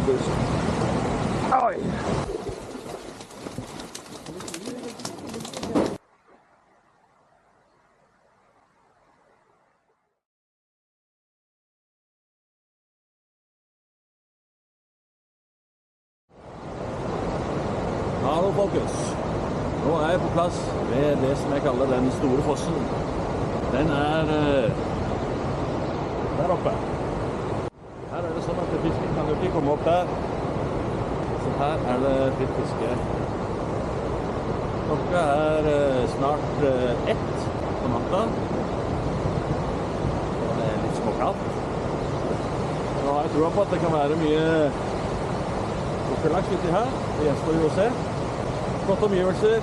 pust. Oi! Hallo folkens, nå er jeg på plass ved det som jeg kaller den store fossen. Den er der oppe. Her er det sånn at fisken kan jo ikke komme opp der. Så her er det fritt fiske. Klokka er snart 1 på natta. Og det er litt småkaldt. Nå har jeg troa på at det kan være mye laks uti her. Det gjenstår jo å se. Godt omgivelser,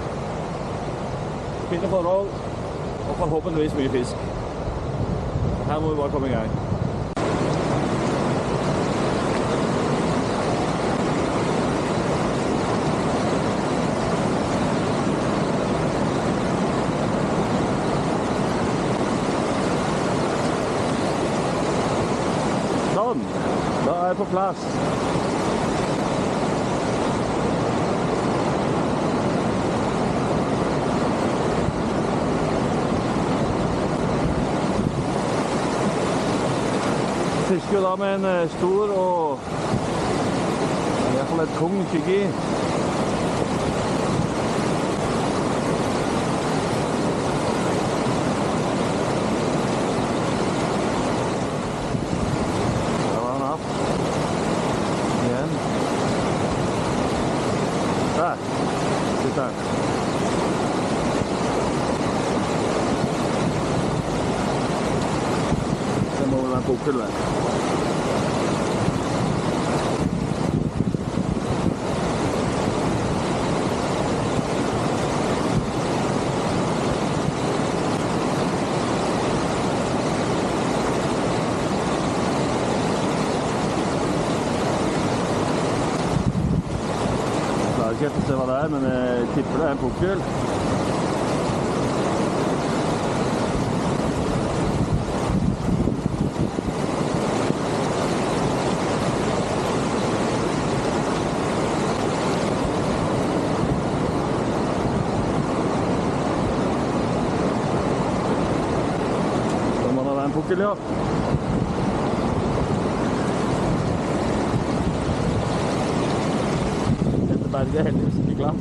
fine forhold og forhåpentligvis mye fisk. Her må vi bare komme i gang. Sånn, da er jeg på plass. Fisker jo da med en stor og i hvert fall et tung kygge i. Der var han av. Igjen. Der. Sitt der. Det må vel være en pukkel der. Jeg klarer ikke helt å se hva det er, men jeg tipper det er en pukkel. Det må da være en pukkel, ja. Berget er heldigvis ikke glatt.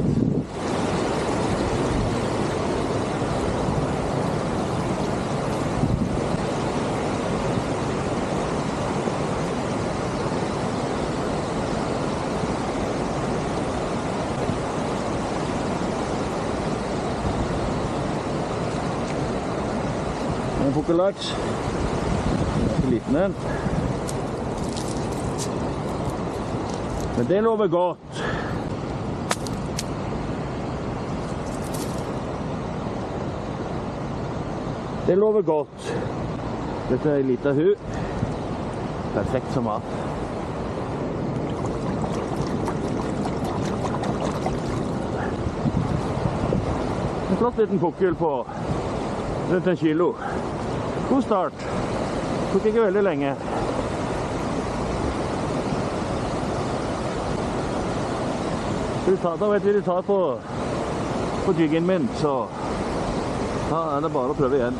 En pukkellaks. Den er ikke liten en. Men det lover godt. Det lover godt. Dette er en liten hu. Perfekt som mat. En flott liten pukkel på rundt 1 kilo. God start. Tok ikke veldig lenge. Da vet vi de tar på jiggen min, så da er det bare å prøve igjen.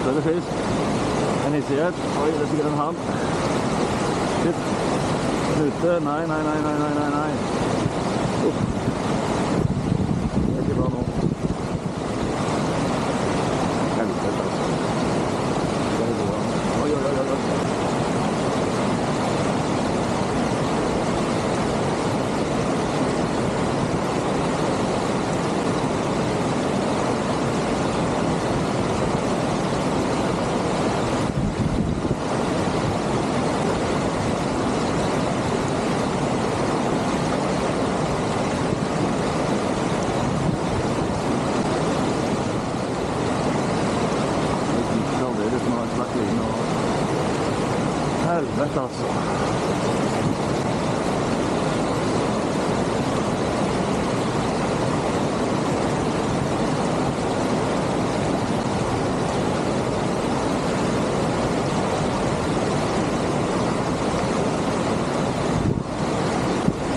Større fisk. En hissighet. Oi, det er sikkert en hand. Shit. Knute. Nei. Uff. Det er ikke bra nå. Helvete, altså. Det greit, altså.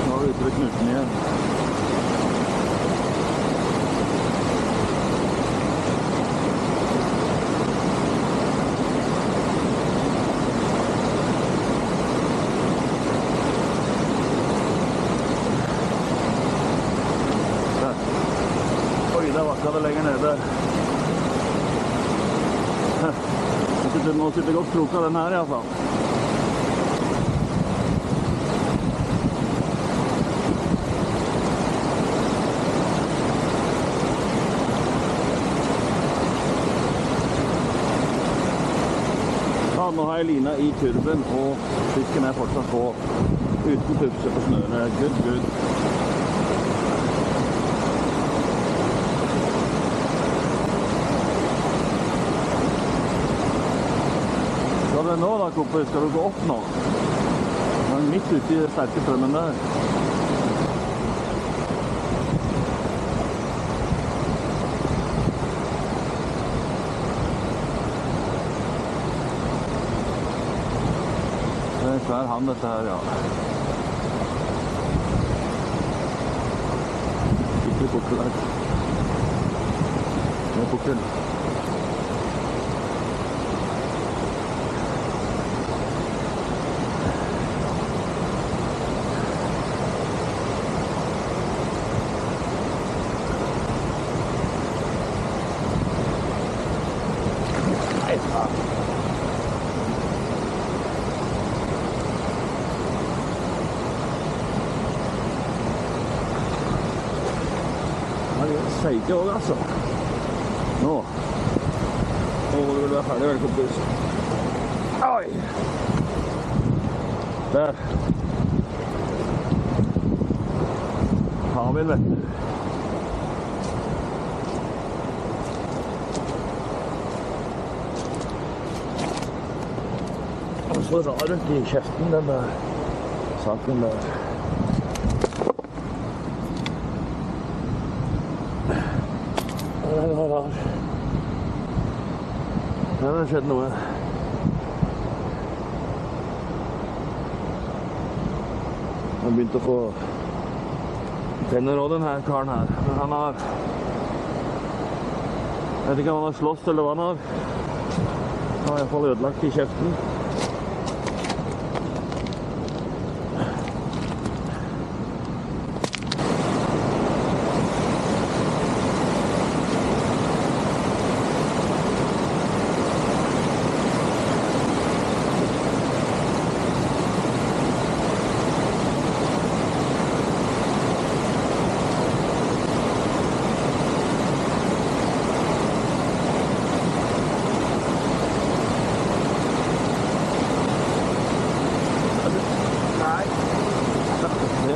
Nå er vi ute ved knuten igjen. Der vakka det lenger nede. Nå sitter godt kroka den her i hvert fall. Ja, nå har jeg lina i kurven, og fisken er fortsatt på uten pupse på snørene. Good, good. Hva er det nå da, kompis? Skal du gå opp nå? Du er midt ute i den sterke strømmen der. Det er en svær hand dette her, ja. Ikke pukkel der. Det er pukkel. Seige også, altså. Nå må du vel være ferdig, vel, kompis. Oi! Der. Har vi den, vet du. Og så rar rundt i kjeften, den der saken der. Den var rar. Her har det skjedd noe. Han begynte å få tenner av den her karen her. Men han har... Jeg vet ikke om han har slåss eller hva han har. Han har i hvert fall ødelagt i kjeften.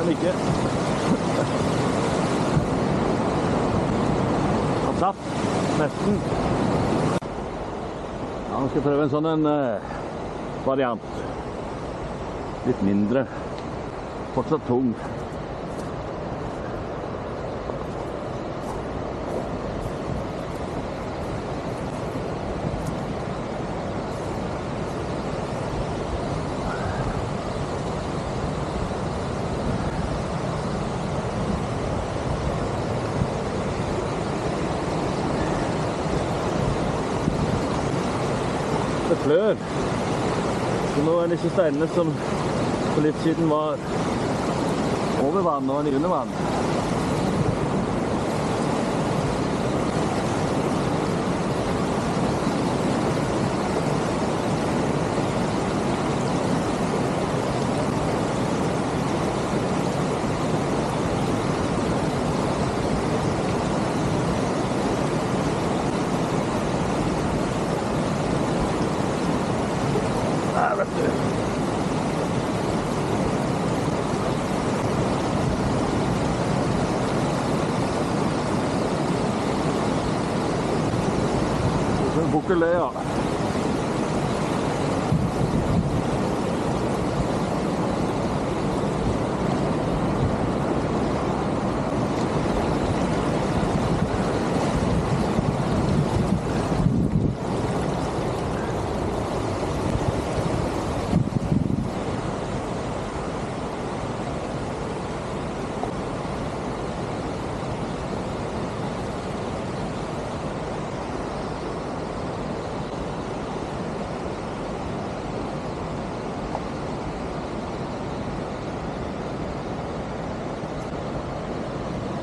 Ikke. Han satt nesten. Ja, nå skal jeg prøve en sånn variant. Litt mindre. Fortsatt tung. Det flør. Så nå er disse steinene som på litt siden var over vann, nå er de under vann. Vet du. Det er en bukkel det, ja.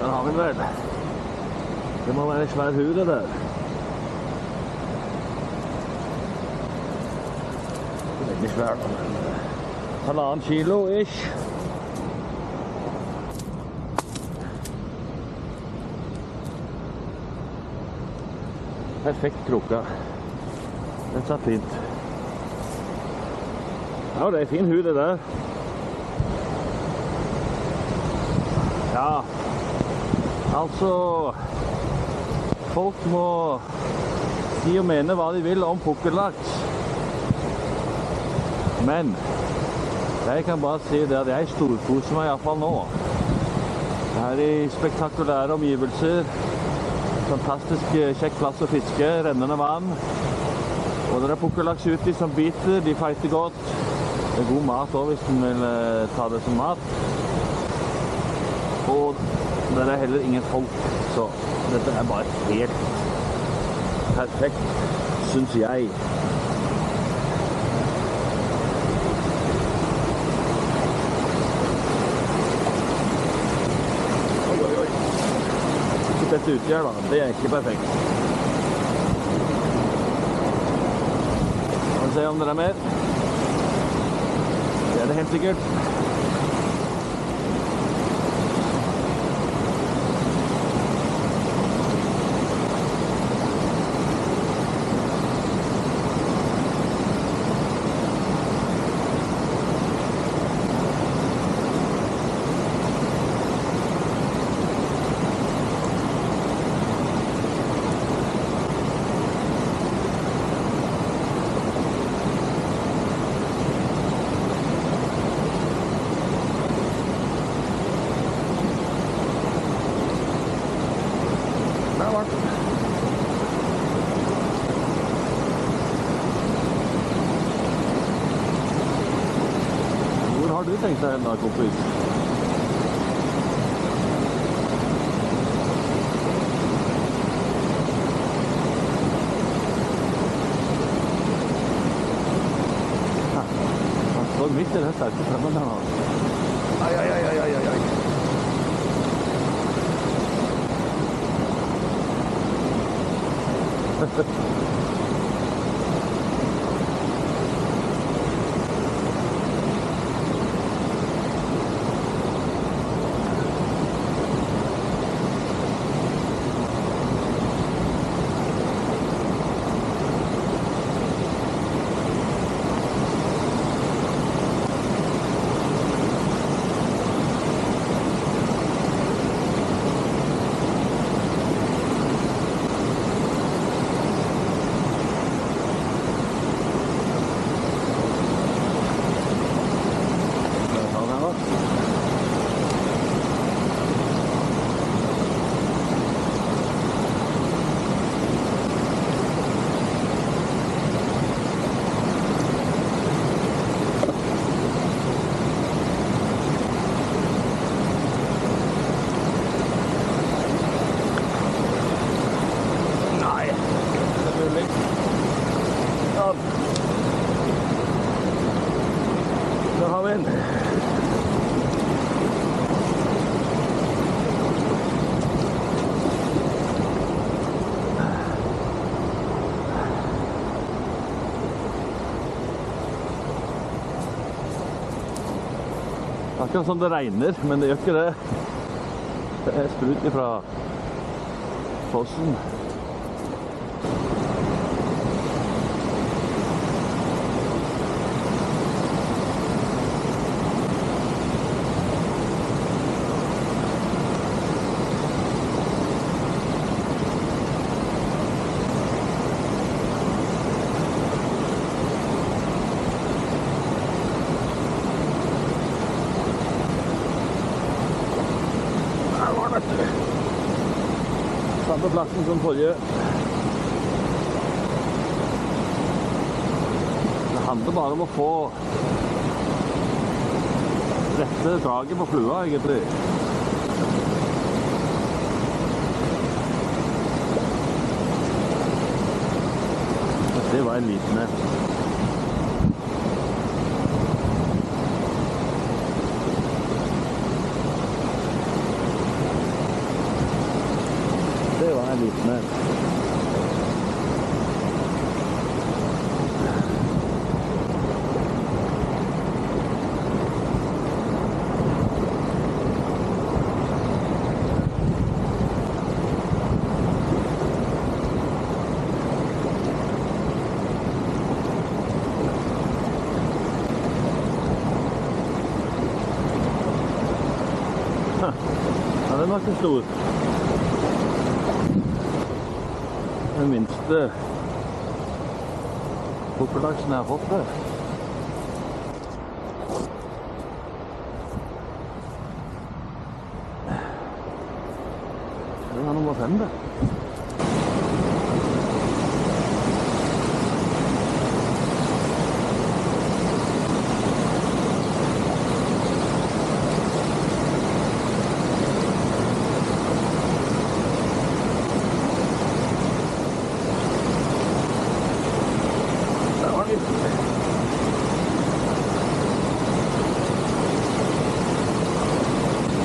Den har vi vel. Det må være en svær hule der. Det er ikke svær, men 1,5 kilo-ish. Perfekt krokka. Den satt fint. Ja, det er fin hule der. Ja, altså, folk må si og mene hva de vil om pukkellaks. Men jeg kan bare si det at jeg storkoser meg i hvert fall nå. Jeg er i spektakulære omgivelser. Fantastisk kjekk plass å fiske, rennende vann. Og det er pukkellaks uti som biter, de fighter godt. Det er god mat også hvis den vil ta det som mat. Og det er heller ingen folk, så dette er bare helt perfekt, synes jeg. Oi. Ikke dette utgjør da, det er ikke perfekt. Skal vi se om det er mer. Det er det helt sikkert. Hvor har du tenkt deg hen da, kompis? Han står midt i den sterke strømmen her nå. Ai. Der har vi en. Akkurat som det regner, men det gjør ikke det. Det er sprut ifra fossen. Samme plassen som forrige. Det handler bare om å få rette draget på flua, egentlig. Det var en liten en. en liten en. Ja, den var ikke stor. Den minste pukkellaksen jeg har fått der. Det var nummer 5 der.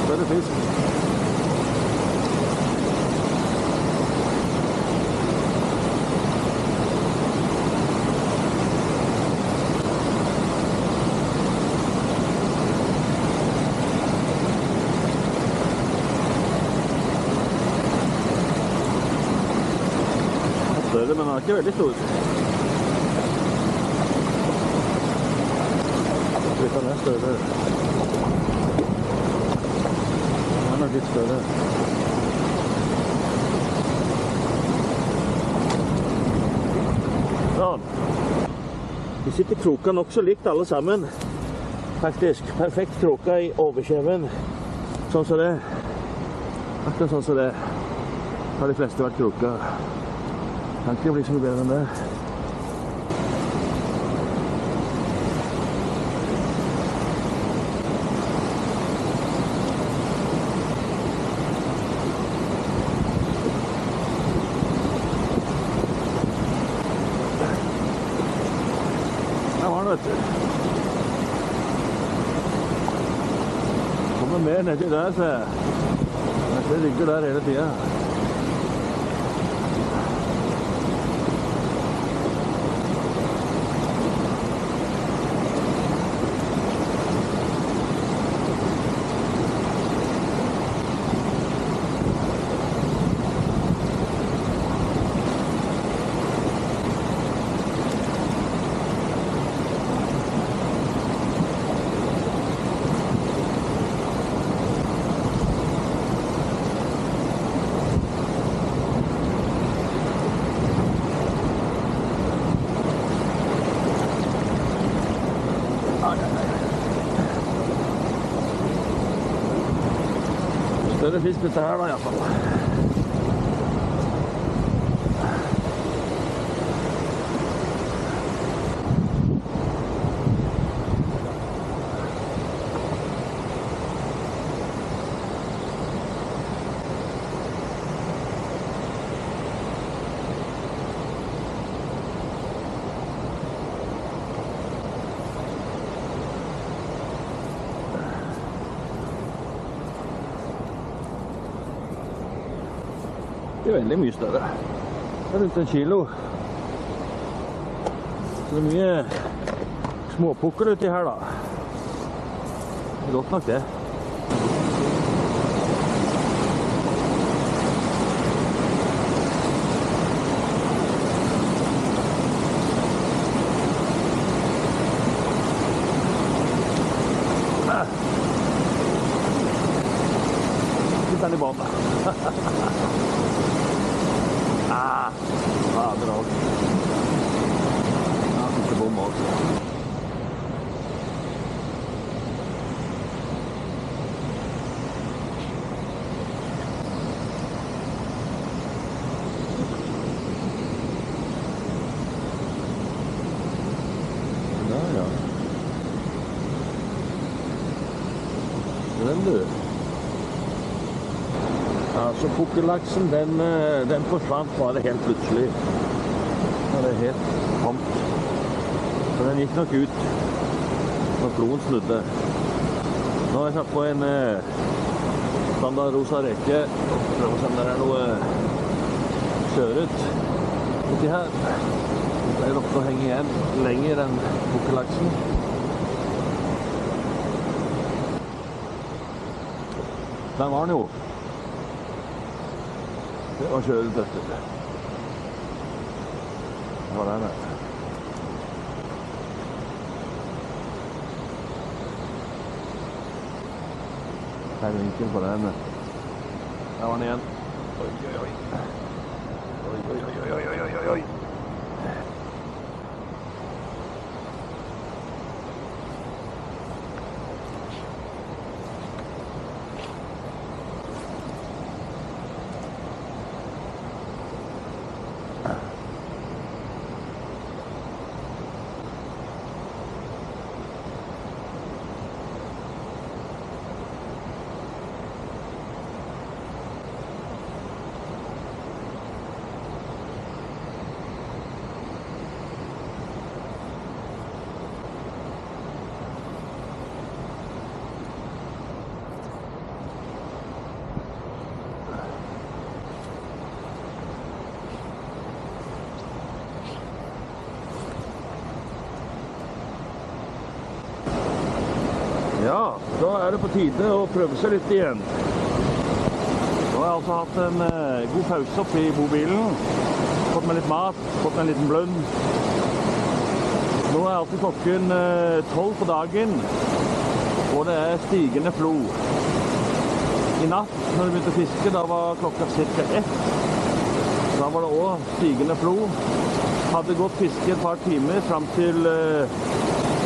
Større fisk. Større, men den er ikke veldig stor. Den er større. Den er litt større. Sånn. De sitter kroka nok så likt alle sammen. Faktisk. Perfekt kroka i overkjeven. Sånn som det. Akkurat sånn som det. Har de fleste vært kroka. Kan ikke bli så mye bedre enn det. Vet du. Kommer mer nedi der, ser jeg. Det ligger der hele tiden. Større fisk dette her da, i hvert fall. Det er veldig mye større. Det er rundt 1 kilo. Så det er mye småpukker uti her da. Det er godt nok det. Litt den i banen. Bra. Ja, ikke bom også. Ja. Den du. Ja, så pukkellaksen, den forsvant bare helt plutselig. Det er helt tomt. Så den gikk nok ut når floen snudde. Nå har jeg satt på en standard rosa rekke. Prøv å se om det er noe kjøre ut uti her. Det pleier ofte å henge igjen lenger enn pukkellaksen. Der var den jo. Det var kjøret etter. Det var der. Her er vinkel på den. Der var den igjen. Oi, oi, oi. Oi, oi, oi, oi, oi, oi, oi. Ja, da er det på tide å prøve seg litt igjen. Nå har jeg altså hatt en god pause opp i bobilen. Fått meg litt mat, fått meg en liten blund. Nå er alltid klokken 12 på dagen, og det er stigende flo. I natt, når vi begynte å fiske, da var klokka ca. 1. Da var det også stigende flo. Hadde gått fiske et par timer frem til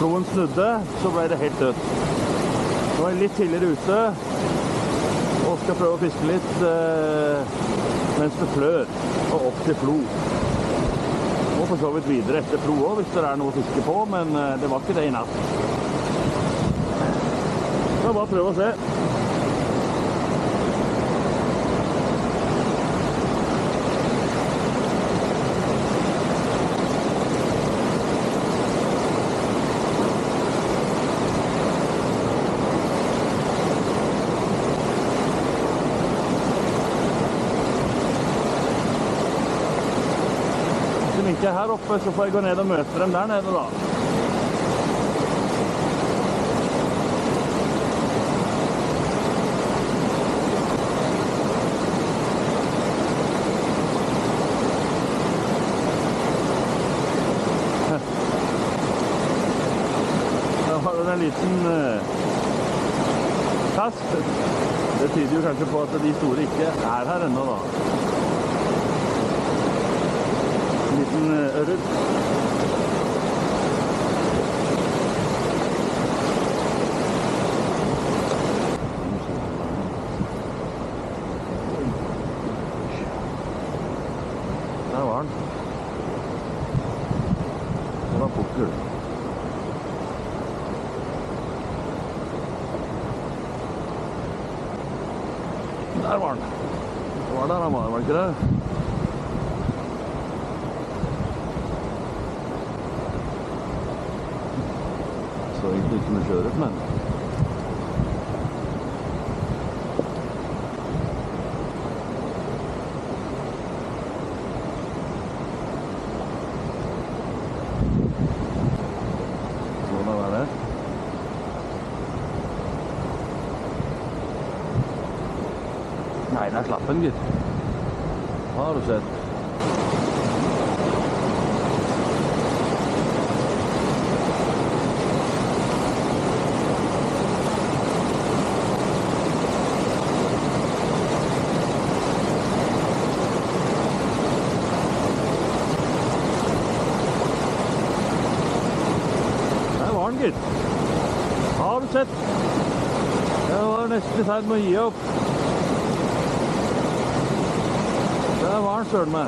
floen snudde, så ble det helt dødt. Nå er jeg litt tidligere ute, og skal prøve å fiske litt mens det flør, og opp til flo. Og for så vidt videre etter flo også, hvis det er noe å fiske på, men det var ikke det i natt. Så bare prøve å se. Ikke her oppe, så får jeg gå ned og møte dem der nede da. Da var det en liten kast. Det tyder jo kanskje på at de store ikke er her ennå da. En liten ørret. Der var den. Det var pukkel. Der var den. Det var der han var det ikke det? Så egentlig ikke med kjøret, men sånn er det. Nei, der slapp den, gitt. Har du sett? Har du sett? Jeg var nesten i ferd med å gi opp. Der var han søren meg.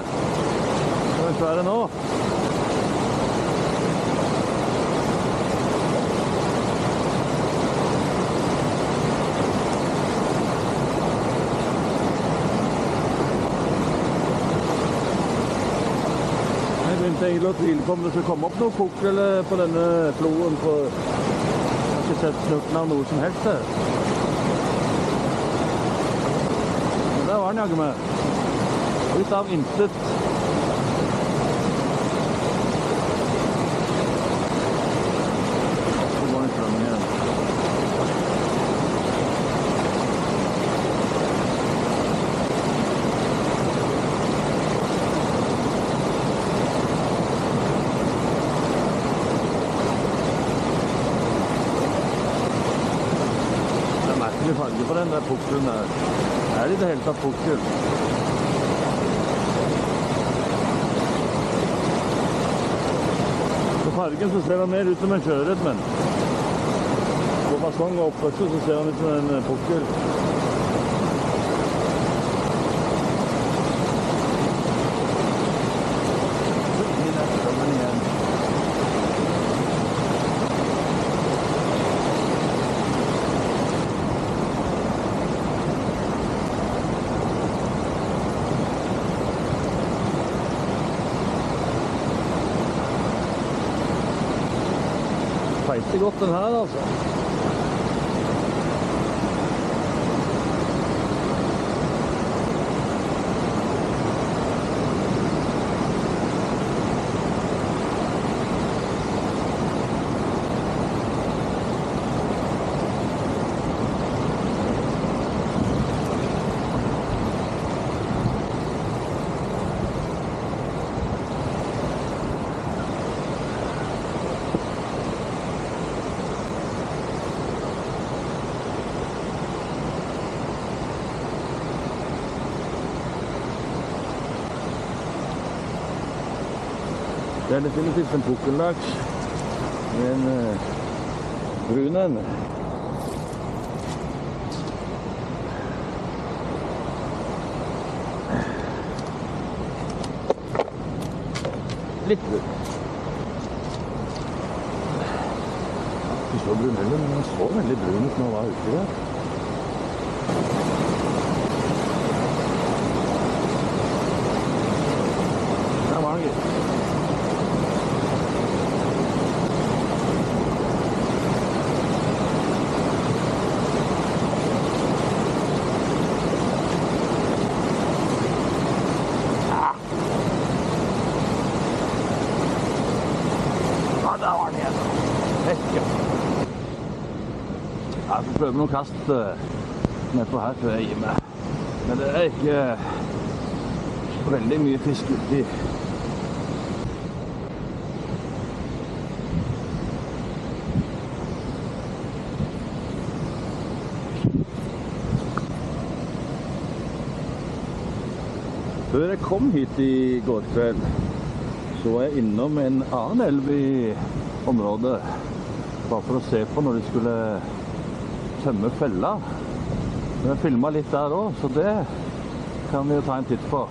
Skal vi svære nå? Jeg begynte egentlig å tvile på om det skulle komme opp noe pukkel på denne floen, for jeg har ikke sett snurten av noe som helst her. Men der var den jaggu med. Ut av intet. Så går den strømmen igjen. Det er merkelig farge på den der pukkelen der. Er det i det hele tatt pukkel? På fargen så ser han mer ut som en sjøørret, men på fasong og oppførsel så ser han ut som en pukkel. Der kommer den igjen. Feiter godt den her, altså. Det er definitivt en pukkellaks. En brun en. Litt brun. Ikke så brun heller, men den så veldig brun ut når den var ute der. Der var den, gitt. Jeg får prøve noen kast nedpå her før jeg gir meg. Men det er ikke veldig mye fisk uti. Før jeg kom hit i går kveld, så var jeg innom en annen elv i området. Bare for å se på når de skulle tømme fella. Men jeg filmet litt der også, så det kan vi jo ta en titt på.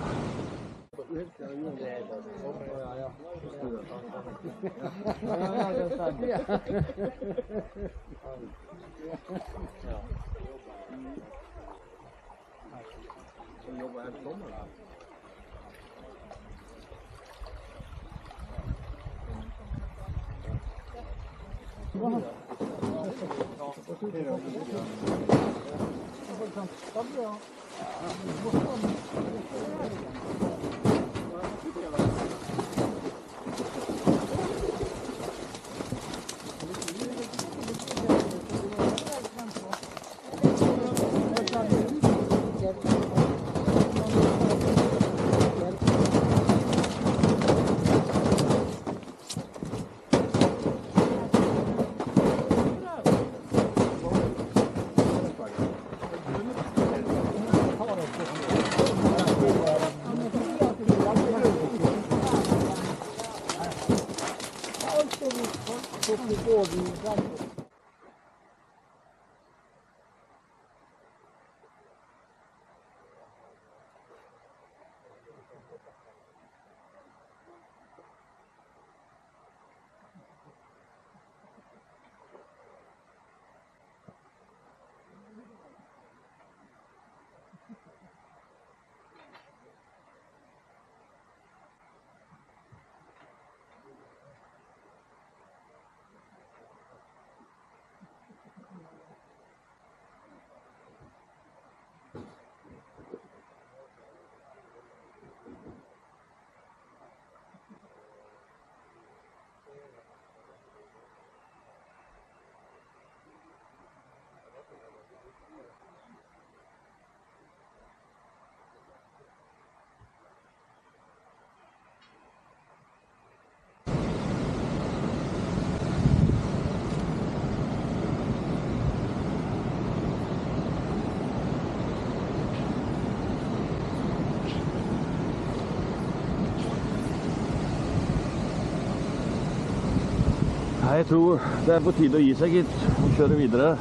Nei, jeg tror det er på tide å gi seg, gitt, og kjøre videre.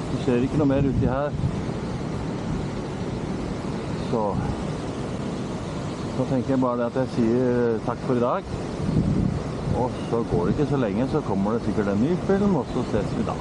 Det skjer ikke noe mer uti her. Så tenker jeg bare at jeg sier takk for i dag. Og så går det ikke så lenge, så kommer det sikkert en ny film, og så ses vi da.